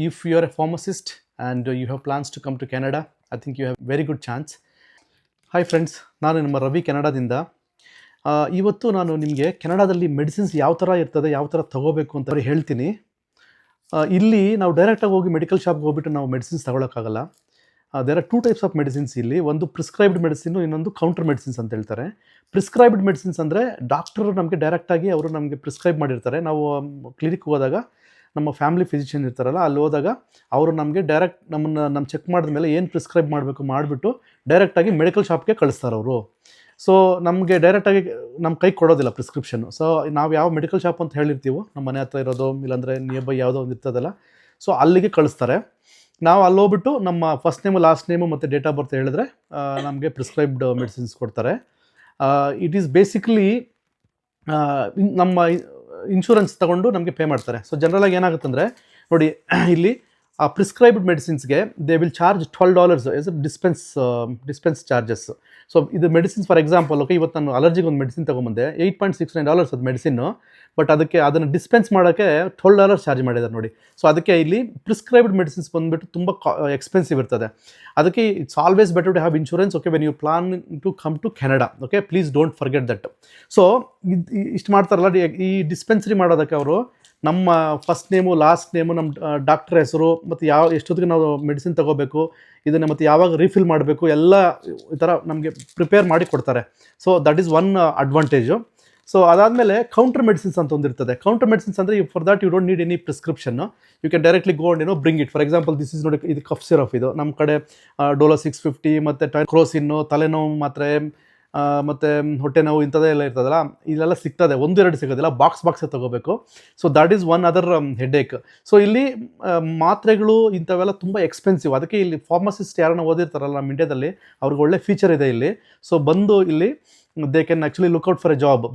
If you are a pharmacist and you have plans to come to Canada, I think you have very good chance. Hi friends, ನಾನು ನಿಮ್ಮ ರವಿ ಕೆನಡಾದಿಂದ. ಇವತ್ತು ನಾನು ನಿಮಗೆ ಕೆನಡಾದಲ್ಲಿ medicines ಯಾವ ಥರ ಇರ್ತದೆ, ಯಾವ ಥರ ತೊಗೋಬೇಕು ಅಂತ ಹೇಳ್ತೀನಿ. ಇಲ್ಲಿ ನಾವು ಡೈರೆಕ್ಟಾಗಿ ಹೋಗಿ ಮೆಡಿಕಲ್ ಶಾಪ್ಗೆ ಹೋಗ್ಬಿಟ್ಟು ನಾವು ಮೆಡಿಸಿನ್ಸ್ ತಗೊಳ್ಳೋಕ್ಕಾಗಲ್ಲ. There are two types of medicines ಇಲ್ಲಿ. ಒಂದು ಪ್ರಿಸ್ಕ್ರೈಬ್ಡ್ ಮೆಡಿಸಿನ್ನು, ಇನ್ನೊಂದು ಕೌಂಟರ್ ಮೆಡಿಸಿನ್ಸ್ ಅಂತ ಹೇಳ್ತಾರೆ. ಪ್ರಿಸ್ಕ್ರೈಬ್ಡ್ ಮೆಡಿಸಿನ್ಸ್ ಅಂದರೆ ಡಾಕ್ಟರು ನಮಗೆ ಡೈರೆಕ್ಟಾಗಿ ಅವರು ನಮಗೆ ಪ್ರಿಸ್ಕ್ರೈಬ್ ಮಾಡಿರ್ತಾರೆ. ನಾವು ಕ್ಲಿನಿಕ್ಗೆ ಹೋದಾಗ ನಮ್ಮ ಫ್ಯಾಮಿಲಿ ಫಿಸಿಷಿಯನ್ ಇರ್ತಾರಲ್ಲ, ಅಲ್ಲಿ ಹೋದಾಗ ಅವರು ನಮಗೆ ಡೈರೆಕ್ಟ್ ನಮ್ಮ ಚೆಕ್ ಮಾಡಿದ ಮೇಲೆ ಏನು ಪ್ರಿಸ್ಕ್ರೈಬ್ ಮಾಡಬೇಕು ಮಾಡಿಬಿಟ್ಟು ಡೈರೆಕ್ಟಾಗಿ ಮೆಡಿಕಲ್ ಶಾಪ್ಗೆ ಕಳಿಸ್ತಾರೆ ಅವರು. ಸೊ ನಮಗೆ ಡೈರೆಕ್ಟಾಗಿ ನಮ್ಮ ಕೈಗೆ ಕೊಡೋದಿಲ್ಲ ಪ್ರಿಸ್ಕ್ರಿಪ್ಷನ್ನು. ಸೊ ನಾವು ಯಾವ ಮೆಡಿಕಲ್ ಶಾಪ್ ಅಂತ ಹೇಳಿರ್ತೀವೋ, ನಮ್ಮ ಮನೆ ಹತ್ರ ಇರೋದು ಇಲ್ಲಾಂದರೆ ನಿಯರ್ ಬೈ ಯಾವುದೋ ಒಂದು ಇರ್ತದಲ್ಲ, ಸೊ ಅಲ್ಲಿಗೆ ಕಳಿಸ್ತಾರೆ. ನಾವು ಅಲ್ಲಿ ಹೋಗ್ಬಿಟ್ಟು ನಮ್ಮ ಫಸ್ಟ್ ನೇಮು, ಲಾಸ್ಟ್ ನೇಮು ಮತ್ತು ಡೇಟ್ ಆಫ್ ಬರ್ತ್ ಹೇಳಿದ್ರೆ ನಮಗೆ ಪ್ರಿಸ್ಕ್ರೈಬ್ಡ್ ಮೆಡಿಸಿನ್ಸ್ ಕೊಡ್ತಾರೆ. ಇಟ್ ಈಸ್ ಬೇಸಿಕಲಿ ನಮ್ಮ ಇನ್ಶೂರೆನ್ಸ್ ತೊಗೊಂಡು ನಮಗೆ ಪೇ ಮಾಡ್ತಾರೆ. ಸೊ ಜನರಲಾಗಿ ಏನಾಗುತ್ತೆ ಅಂದರೆ ನೋಡಿ, ಇಲ್ಲಿ ಆ ಪ್ರಿಸ್ಕ್ರೈಬ್ಡ್ ಮೆಡಿಸಿನ್ಸ್ಗೆ they will charge $12 as dispense charges. So ಇದು ಮೆಡಿಸಿನ್ಸ್ ಫಾರ್ ಎಕ್ಸಾಂಪಲ್, ಓಕೆ, ಇವತ್ತು ನಾನು ಅಲರ್ಜಿಗೆ ಒಂದು ಮೆಡಿಸಿನ್ ತೊಗೊಂಬಂದೆ, $8.69 ಅದು ಮೆಡಿಸಿನ್ನು. ಬಟ್ ಅದನ್ನು ಡಿಸ್ಪೆನ್ಸ್ ಮಾಡೋಕ್ಕೆ $12 ಚಾರ್ಜ್ ಮಾಡಿದ್ದಾರೆ ನೋಡಿ. ಸೊ ಅದಕ್ಕೆ ಇಲ್ಲಿ ಪ್ರಿಸ್ಕ್ರೈಬ್ಡ್ ಮೆಡಿಸಿನ್ಸ್ ಬಂದುಬಿಟ್ಟು ತುಂಬ ಎಕ್ಸ್ಪೆನ್ಸಿವ್ ಇರ್ತದೆ. ಅದಕ್ಕೆ it's always better to have insurance. Okay, when you plan to come to Canada, okay, please don't forget that. So ಇಷ್ಟು ಮಾಡ್ತಾರಲ್ಲ, ಈ ಡಿಸ್ಪೆನ್ಸರಿ ಮಾಡೋದಕ್ಕೆ ಅವರು ನಮ್ಮ ಫಸ್ಟ್ ನೇಮು, ಲಾಸ್ಟ್ ನೇಮು, ನಮ್ಮ ಡಾಕ್ಟರ್ ಹೆಸರು ಮತ್ತು ಎಷ್ಟೊತ್ತಿಗೆ ನಾವು ಮೆಡಿಸಿನ್ ತೊಗೋಬೇಕು, ಇದನ್ನು ಮತ್ತು ಯಾವಾಗ ರೀಫಿಲ್ ಮಾಡಬೇಕು, ಎಲ್ಲ ಈ ಥರ ನಮಗೆ ಪ್ರಿಪೇರ್ ಮಾಡಿ ಕೊಡ್ತಾರೆ. So that is one advantage. So ಅದಾದಮೇಲೆ ಕೌಂಟರ್ ಮೆಡಿಸಿನ್ಸ್ ಅಂತ ಒಂದಿರ್ತದೆ. ಕೌಂಟರ್ ಮೆಡಿಸಿನ್ಸ್ ಅಂದರೆ for that you don't need any prescription. You can directly go and bring it. For example, this is ನೋಡಿ, ಇದು ಕಫ್ ಸಿರಪ್. ಇದು ನಮ್ಮ ಕಡೆ ಡೋಲೋ 650 ಮತ್ತು ಕ್ರೋಸಿನ್ನು, ತಲೆನೋವು ಮಾತ್ರೆ ಮತ್ತು ಹೊಟ್ಟೆ ನೋವು ಇಂಥದ್ದೆಲ್ಲ ಇರ್ತದಲ್ಲ, ಇಲ್ಲೆಲ್ಲ ಸಿಗ್ತದೆ. 1-2 ಸಿಗೋದಿಲ್ಲ, ಬಾಕ್ಸೇ ತೊಗೋಬೇಕು. So that is one other headache. So ಇಲ್ಲಿ ಮಾತ್ರೆಗಳು ಇಂಥವೆಲ್ಲ ತುಂಬ ಎಕ್ಸ್ಪೆನ್ಸಿವ್. ಅದಕ್ಕೆ ಇಲ್ಲಿ ಫಾರ್ಮಸಿಸ್ಟ್ ಯಾರನ್ನ ಓದಿರ್ತಾರಲ್ಲ ನಮ್ಮ ಇಂಡಿಯಾದಲ್ಲಿ, ಅವ್ರಿಗೆ ಒಳ್ಳೆ ಫೀಚರ್ ಇದೆ ಇಲ್ಲಿ. ಸೊ ಬಂದು ಇಲ್ಲಿ they can actually look out for A job.